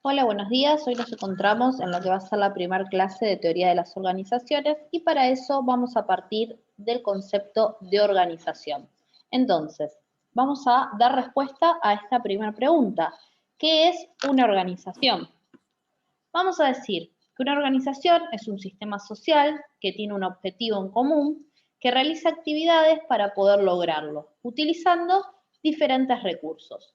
Hola, buenos días. Hoy nos encontramos en lo que va a ser la primera clase de teoría de las organizaciones y para eso vamos a partir del concepto de organización. Entonces, vamos a dar respuesta a esta primera pregunta. ¿Qué es una organización? Vamos a decir que una organización es un sistema social que tiene un objetivo en común, que realiza actividades para poder lograrlo, utilizando diferentes recursos.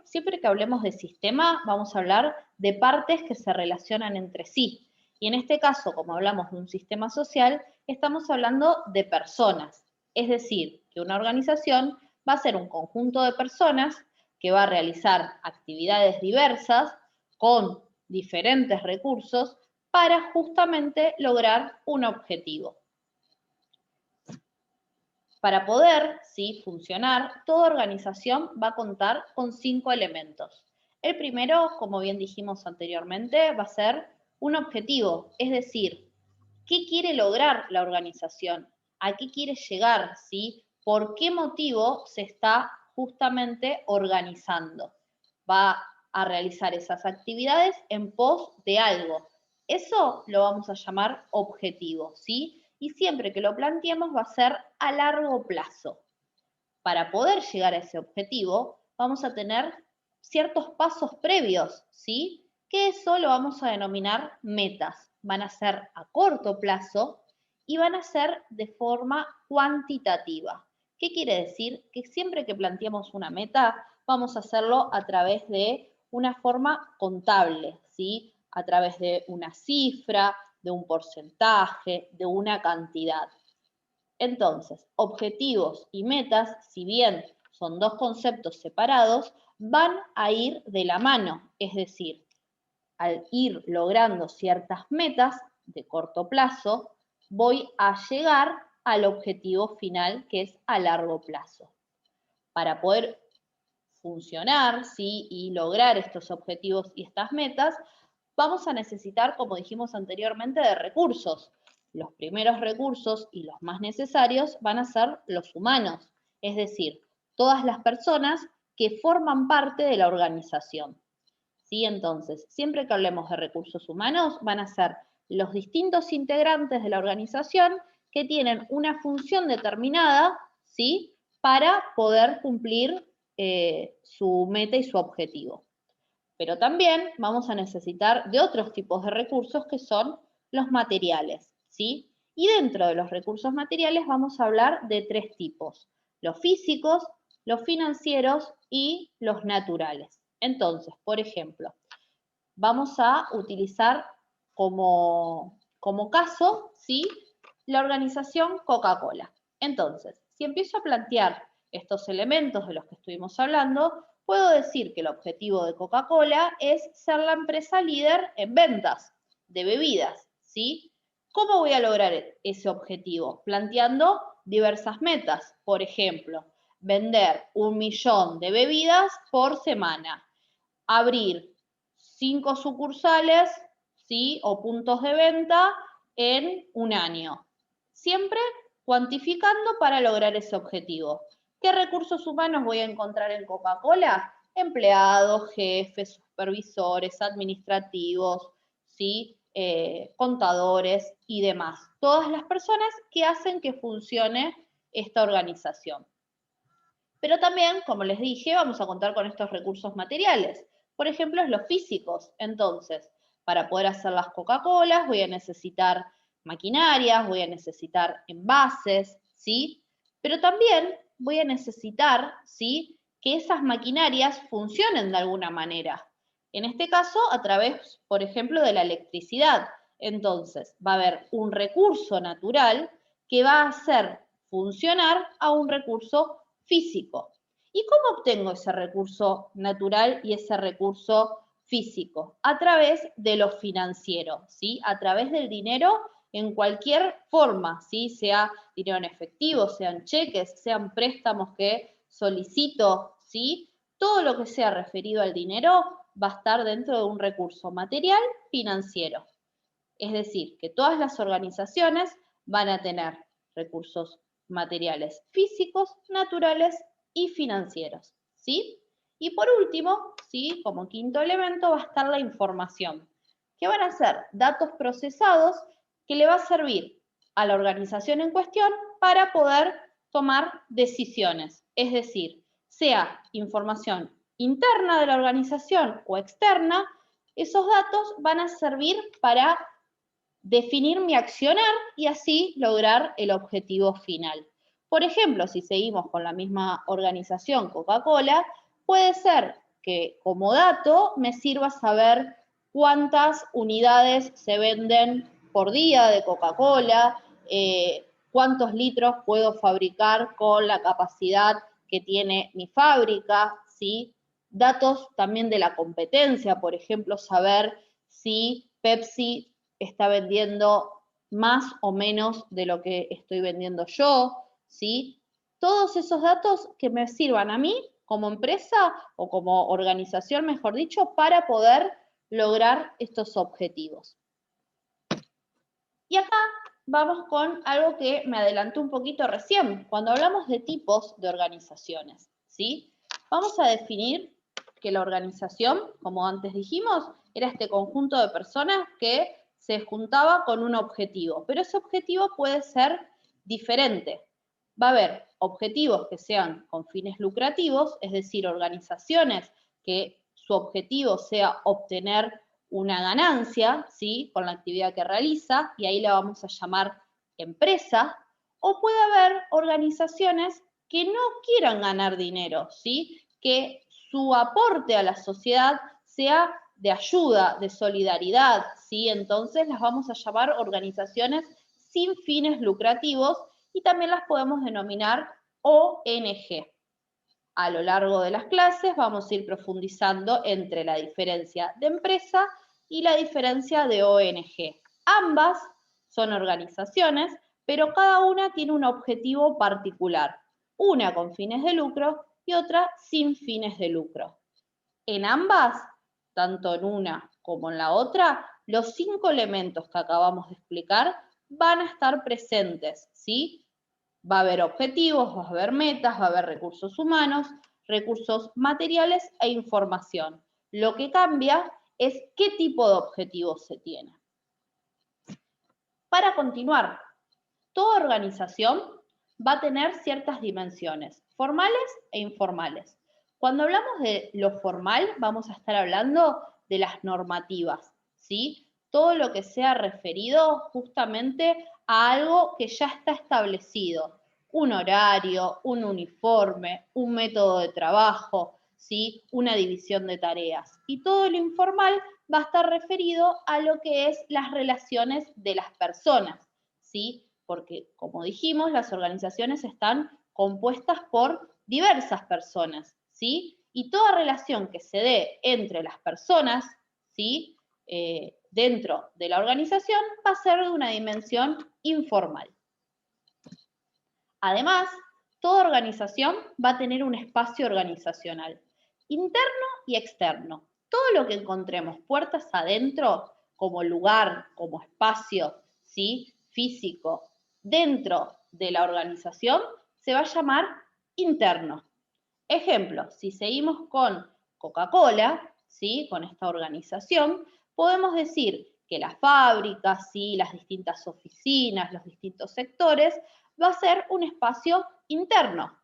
Siempre que hablemos de sistema, vamos a hablar de partes que se relacionan entre sí. Y en este caso, como hablamos de un sistema social, estamos hablando de personas. Es decir, que una organización va a ser un conjunto de personas que va a realizar actividades diversas con diferentes recursos para justamente lograr un objetivo. Para poder funcionar, toda organización va a contar con 5 elementos. El primero, como bien dijimos anteriormente, va a ser un objetivo, es decir, ¿qué quiere lograr la organización? ¿A qué quiere llegar? ¿Sí? ¿Por qué motivo se está justamente organizando? Va a realizar esas actividades en pos de algo. Eso lo vamos a llamar objetivo, ¿sí? Y siempre que lo planteemos va a ser a largo plazo. Para poder llegar a ese objetivo, vamos a tener ciertos pasos previos, ¿sí? Que eso lo vamos a denominar metas. Van a ser a corto plazo y van a ser de forma cuantitativa. ¿Qué quiere decir? Que siempre que planteemos una meta, vamos a hacerlo a través de una forma contable, ¿sí? A través de una cifra, de un porcentaje, de una cantidad. Entonces, objetivos y metas, si bien son dos conceptos separados, van a ir de la mano, es decir, al ir logrando ciertas metas de corto plazo, voy a llegar al objetivo final que es a largo plazo. Para poder funcionar, ¿sí? Y lograr estos objetivos y estas metas, vamos a necesitar, como dijimos anteriormente, de recursos. Los primeros recursos y los más necesarios van a ser los humanos, es decir, todas las personas que forman parte de la organización. ¿Sí? Entonces, siempre que hablemos de recursos humanos, van a ser los distintos integrantes de la organización que tienen una función determinada, ¿sí? Para poder cumplir su meta y su objetivo. Pero también vamos a necesitar de otros tipos de recursos que son los materiales, ¿sí? Y dentro de los recursos materiales vamos a hablar de 3 tipos: los físicos, los financieros y los naturales. Entonces, por ejemplo, vamos a utilizar como caso, ¿sí? La organización Coca-Cola. Entonces, si empiezo a plantear estos elementos de los que estuvimos hablando, puedo decir que el objetivo de Coca-Cola es ser la empresa líder en ventas de bebidas, ¿sí? ¿Cómo voy a lograr ese objetivo? Planteando diversas metas. Por ejemplo, vender 1 millón de bebidas por semana, abrir 5 sucursales, ¿sí? O puntos de venta en un año. Siempre cuantificando para lograr ese objetivo. ¿Qué recursos humanos voy a encontrar en Coca-Cola? Empleados, jefes, supervisores, administrativos, ¿sí? Contadores y demás. Todas las personas que hacen que funcione esta organización. Pero también, como les dije, vamos a contar con estos recursos materiales. Por ejemplo, los físicos. Entonces, para poder hacer las Coca-Colas voy a necesitar maquinarias, voy a necesitar envases, ¿sí? Pero también voy a necesitar, ¿sí? Que esas maquinarias funcionen de alguna manera. En este caso, a través, por ejemplo, de la electricidad. Entonces, va a haber un recurso natural que va a hacer funcionar a un recurso físico. ¿Y cómo obtengo ese recurso natural y ese recurso físico? A través de lo financiero, ¿sí? A través del dinero en cualquier forma, ¿sí? Sea dinero en efectivo, sean cheques, sean préstamos que solicito, ¿sí? Todo lo que sea referido al dinero va a estar dentro de un recurso material financiero. Es decir, que todas las organizaciones van a tener recursos materiales físicos, naturales y financieros, ¿sí? Y por último, ¿sí? Como quinto elemento va a estar la información, que van a ser datos procesados que le va a servir a la organización en cuestión para poder tomar decisiones. Es decir, sea información interna de la organización o externa, esos datos van a servir para definir mi accionar y así lograr el objetivo final. Por ejemplo, si seguimos con la misma organización, Coca-Cola, puede ser que como dato me sirva saber cuántas unidades se venden por día de Coca-Cola, cuántos litros puedo fabricar con la capacidad que tiene mi fábrica, ¿sí? Datos también de la competencia, por ejemplo, saber si Pepsi está vendiendo más o menos de lo que estoy vendiendo yo, ¿sí? Todos esos datos que me sirvan a mí como empresa o como organización, mejor dicho, para poder lograr estos objetivos. Y acá vamos con algo que me adelantó un poquito recién, cuando hablamos de tipos de organizaciones, ¿sí? Vamos a definir que la organización, como antes dijimos, era este conjunto de personas que se juntaba con un objetivo, pero ese objetivo puede ser diferente. Va a haber objetivos que sean con fines lucrativos, es decir, organizaciones que su objetivo sea obtener una ganancia, ¿sí? Con la actividad que realiza, y ahí la vamos a llamar empresa, o puede haber organizaciones que no quieran ganar dinero, ¿sí? Que su aporte a la sociedad sea de ayuda, de solidaridad, ¿sí? Entonces las vamos a llamar organizaciones sin fines lucrativos y también las podemos denominar ONG. A lo largo de las clases vamos a ir profundizando entre la diferencia de empresa y la diferencia de ONG. Ambas son organizaciones, pero cada una tiene un objetivo particular, una con fines de lucro y otra sin fines de lucro. En ambas, tanto en una como en la otra, los 5 elementos que acabamos de explicar van a estar presentes, ¿sí? Va a haber objetivos, va a haber metas, va a haber recursos humanos, recursos materiales e información. Lo que cambia es qué tipo de objetivos se tiene. Para continuar, toda organización va a tener ciertas dimensiones, formales e informales. Cuando hablamos de lo formal, vamos a estar hablando de las normativas, ¿sí? Todo lo que sea referido justamente a algo que ya está establecido, un horario, un uniforme, un método de trabajo, ¿sí? Una división de tareas. Y todo lo informal va a estar referido a lo que es las relaciones de las personas, ¿sí? Porque, como dijimos, las organizaciones están compuestas por diversas personas, ¿sí? Y toda relación que se dé entre las personas, ¿sí? Dentro de la organización va a ser de una dimensión informal. Además, toda organización va a tener un espacio organizacional, interno y externo. Todo lo que encontremos puertas adentro, como lugar, como espacio, ¿sí? Físico, dentro de la organización, se va a llamar interno. Ejemplo, si seguimos con Coca-Cola, ¿sí? Con esta organización, podemos decir que las fábricas, ¿sí? Las distintas oficinas, los distintos sectores, va a ser un espacio interno.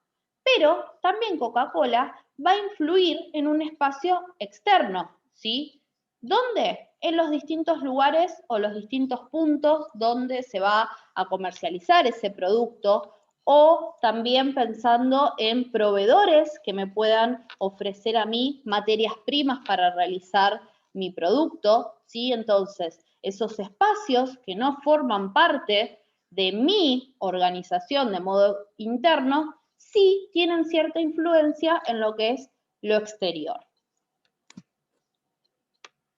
Pero también Coca-Cola va a influir en un espacio externo, ¿sí? ¿Dónde? En los distintos lugares o los distintos puntos donde se va a comercializar ese producto, o también pensando en proveedores que me puedan ofrecer a mí materias primas para realizar mi producto, ¿sí? Entonces, esos espacios que no forman parte de mi organización de modo interno, sí tienen cierta influencia en lo que es lo exterior.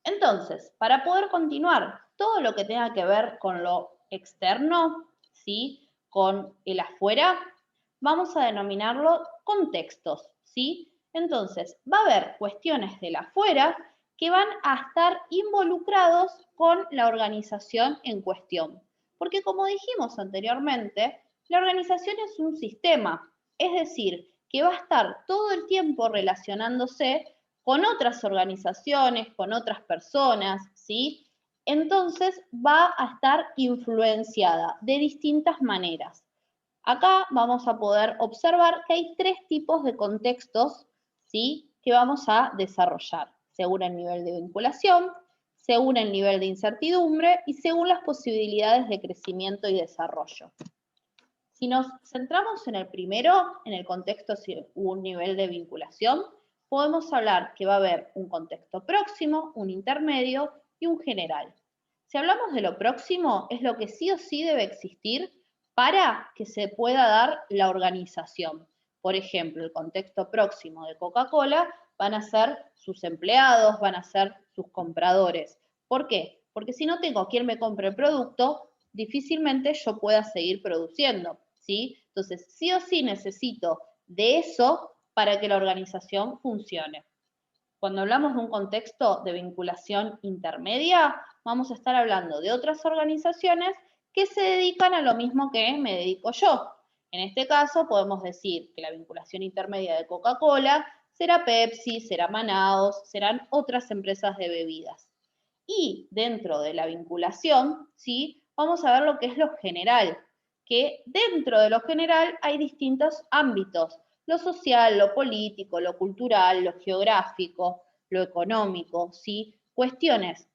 Entonces, para poder continuar, todo lo que tenga que ver con lo externo, ¿sí? Con el afuera, vamos a denominarlo contextos, ¿sí? Entonces, va a haber cuestiones del afuera que van a estar involucrados con la organización en cuestión. Porque como dijimos anteriormente, la organización es un sistema, es decir, que va a estar todo el tiempo relacionándose con otras organizaciones, con otras personas, ¿sí? Entonces va a estar influenciada de distintas maneras. Acá vamos a poder observar que hay tres tipos de contextos, ¿sí?, que vamos a desarrollar, según el nivel de vinculación, según el nivel de incertidumbre y según las posibilidades de crecimiento y desarrollo. Si nos centramos en el primero, en el contexto un nivel de vinculación, podemos hablar que va a haber un contexto próximo, un intermedio y un general. Si hablamos de lo próximo, es lo que sí o sí debe existir para que se pueda dar la organización. Por ejemplo, el contexto próximo de Coca-Cola van a ser sus empleados, van a ser sus compradores. ¿Por qué? Porque si no tengo quien me compre el producto, difícilmente yo pueda seguir produciendo, ¿sí? Entonces, sí o sí necesito de eso para que la organización funcione. Cuando hablamos de un contexto de vinculación intermedia, vamos a estar hablando de otras organizaciones que se dedican a lo mismo que me dedico yo. En este caso, podemos decir que la vinculación intermedia de Coca-Cola será Pepsi, será Manaos, serán otras empresas de bebidas. Y dentro de la vinculación, ¿sí?, vamos a ver lo que es lo general, que dentro de lo general hay distintos ámbitos: lo social, lo político, lo cultural, lo geográfico, lo económico, ¿sí? Cuestiones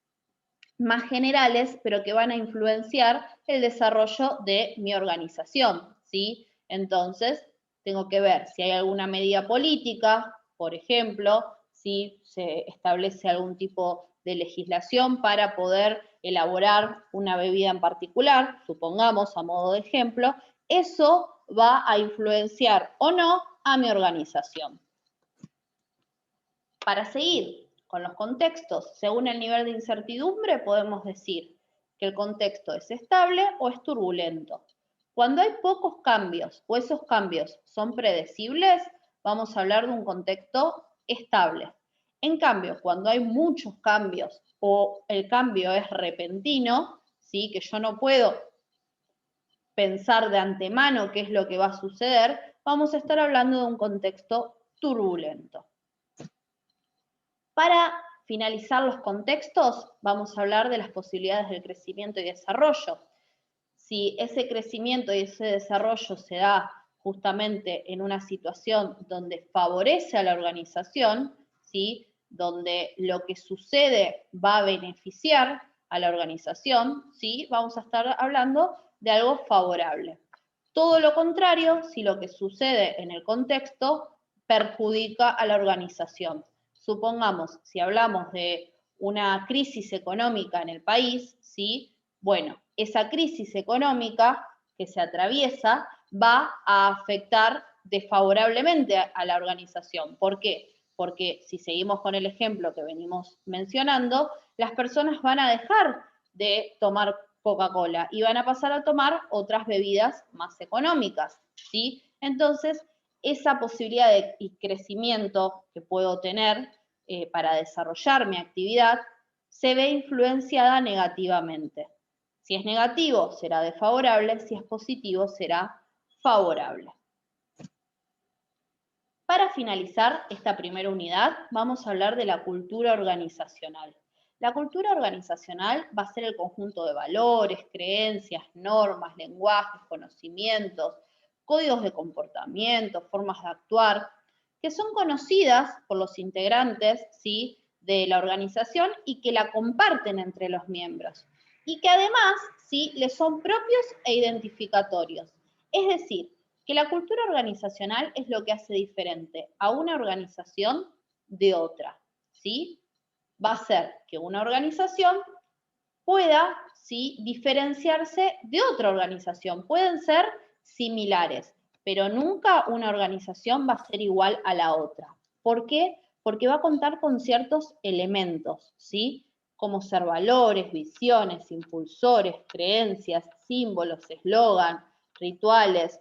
más generales, pero que van a influenciar el desarrollo de mi organización, ¿sí? Entonces, tengo que ver si hay alguna medida política, por ejemplo, si se establece algún tipo de legislación para poder elaborar una bebida en particular, supongamos a modo de ejemplo, eso va a influenciar o no a mi organización. Para seguir con los contextos, según el nivel de incertidumbre, podemos decir que el contexto es estable o es turbulento. Cuando hay pocos cambios o esos cambios son predecibles, vamos a hablar de un contexto estable. En cambio, cuando hay muchos cambios o el cambio es repentino, ¿sí?, que yo no puedo pensar de antemano qué es lo que va a suceder, vamos a estar hablando de un contexto turbulento. Para finalizar los contextos, vamos a hablar de las posibilidades del crecimiento y desarrollo. Si ese crecimiento y ese desarrollo se da justamente en una situación donde favorece a la organización, ¿sí?, donde lo que sucede va a beneficiar a la organización, ¿sí?, vamos a estar hablando de algo favorable. Todo lo contrario, si lo que sucede en el contexto perjudica a la organización. Supongamos, si hablamos de una crisis económica en el país, ¿sí?, bueno, esa crisis económica que se atraviesa va a afectar desfavorablemente a la organización. ¿Por qué? Porque si seguimos con el ejemplo que venimos mencionando, las personas van a dejar de tomar Coca-Cola y van a pasar a tomar otras bebidas más económicas, ¿sí? Entonces, esa posibilidad de crecimiento que puedo tener para desarrollar mi actividad se ve influenciada negativamente. Si es negativo, será desfavorable; si es positivo, será favorable. Para finalizar esta primera unidad, vamos a hablar de la cultura organizacional. La cultura organizacional va a ser el conjunto de valores, creencias, normas, lenguajes, conocimientos, códigos de comportamiento, formas de actuar, que son conocidas por los integrantes, ¿sí?, de la organización y que la comparten entre los miembros. Y que además, ¿sí?, les son propios e identificatorios. Es decir, que la cultura organizacional es lo que hace diferente a una organización de otra, ¿sí? Va a ser que una organización pueda, ¿sí?, diferenciarse de otra organización. Pueden ser similares, pero nunca una organización va a ser igual a la otra. ¿Por qué? Porque va a contar con ciertos elementos, ¿sí?, como ser valores, visiones, impulsores, creencias, símbolos, eslogan, rituales,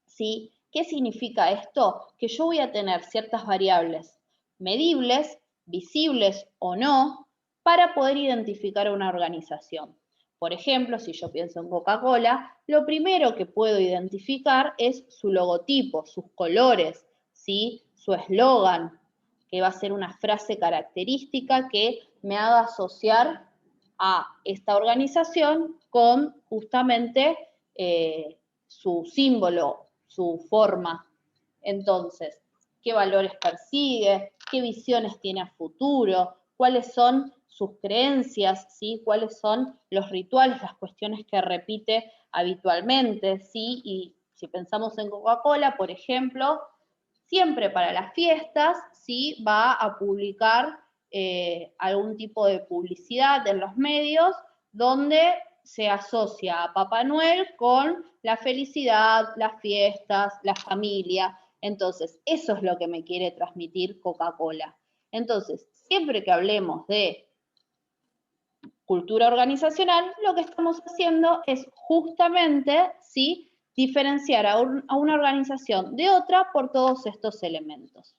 ¿sí? ¿Qué significa esto? Que yo voy a tener ciertas variables medibles, visibles o no, para poder identificar una organización. Por ejemplo, si yo pienso en Coca-Cola, lo primero que puedo identificar es su logotipo, sus colores, ¿sí? Su eslogan, que va a ser una frase característica que me haga asociar a esta organización con justamente su símbolo, su forma. Entonces, ¿qué valores persigue? ¿Qué visiones tiene a futuro? ¿Cuáles son sus creencias? ¿Sí? ¿Cuáles son los rituales, las cuestiones que repite habitualmente? ¿Sí? Y si pensamos en Coca-Cola, por ejemplo, siempre para las fiestas, ¿sí? Va a publicar algún tipo de publicidad en los medios donde se asocia a Papá Noel con la felicidad, las fiestas, la familia. Entonces, eso es lo que me quiere transmitir Coca-Cola. Entonces, siempre que hablemos de cultura organizacional, lo que estamos haciendo es justamente, ¿sí?, diferenciar a una organización de otra por todos estos elementos.